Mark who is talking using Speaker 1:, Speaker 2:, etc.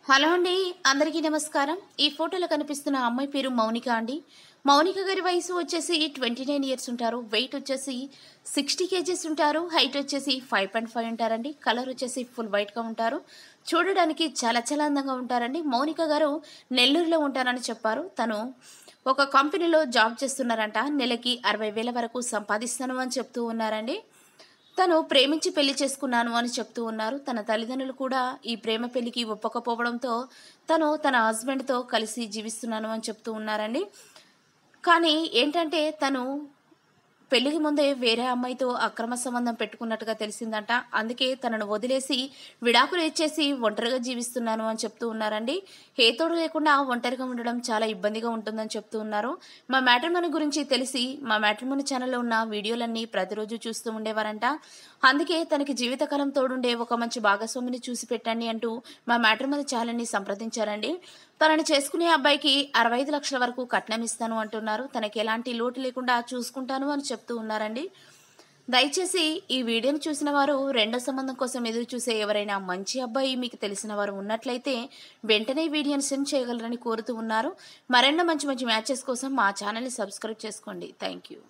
Speaker 1: Hello అండి, అందరికీ నమస్కారం. ఈ ఫోటోలో కనిపిస్తున్న అమ్మాయి పేరు మౌనిక అండి. మౌనిక గారి వయసు వచ్చేసి 29 ఇయర్స్ ఉంటారు. వెయిట్ వచ్చేసి 60 కేజీస్ ఉంటారు. హైట్ వచ్చేసి 5.5 ఉంటారండి. కలర్ వచ్చేసి ఫుల్ వైట్గా ఉంటారు. చూడడానికి చాలా చాలా అందంగా ఉంటారండి. మౌనిక గారు నెల్లూరులో ఉంటారని చెప్పారు. తను ఒక కంపెనీలో జాబ్ చేస్తున్నారంట. నెలకి 60,000 వరకు సంపాదిస్తాను అని చెప్తూ ఉన్నారండి. తను ప్రేమించి పెళ్లి చేసుకున్నాను అని చెప్తూ ఉన్నారు. తన తల్లిదండ్రులు కూడా ఈ ప్రేమ పెళ్లికి ఒప్పుకోకపోవడంతో తను తన హస్బెండ్తో కలిసి జీవిస్తున్నాను అని చెప్తూ ఉన్నారండి. కానీ ఏంటంటే తను పెళ్లికి ముందే వేరే అమ్మాయితో అక్రమ సంబంధం పెట్టుకున్నట్టుగా తెలిసిందంట. అందుకే తనను వదిలేసి విడాకులు ఇచ్చేసి ఒంటరిగా జీవిస్తున్నాను అని చెప్తూ ఉన్నారండి. హేతోడు లేకుండా ఒంటరిగా ఉండడం చాలా ఇబ్బందిగా ఉంటుందని చెప్తూ ఉన్నారు. మా మ్యాట్రిమోనీ గురించి తెలిసి మా మ్యాట్రిమోనీ ఛానల్లో ఉన్న వీడియోలన్నీ ప్రతిరోజు చూస్తూ ఉండేవారంట. అందుకే తనకి జీవితకాలం తోడుండే ఒక మంచి భాగస్వామిని చూసి పెట్టండి అంటూ మా మ్యాట్రిమోనీ ఛానల్ని సంప్రదించారండి. తనని చేసుకునే అబ్బాయికి 65 లక్షల వరకు కట్నం ఇస్తాను అంటున్నారు. తనకి ఎలాంటి లోటు లేకుండా చూసుకుంటాను అని చెప్తూ ఉన్నారండి. దయచేసి ఈ వీడియోని చూసిన వారు రెండో సంబంధం కోసం ఎదురు చూసే ఎవరైనా మంచి అబ్బాయి మీకు తెలిసిన వారు ఉన్నట్లయితే వెంటనే వీడియోని సెండ్ చేయగలరని కోరుతూ ఉన్నారు. మరెన్నో మంచి మంచి మ్యాచెస్ కోసం మా ఛానల్ని సబ్స్క్రైబ్ చేసుకోండి. Thank you.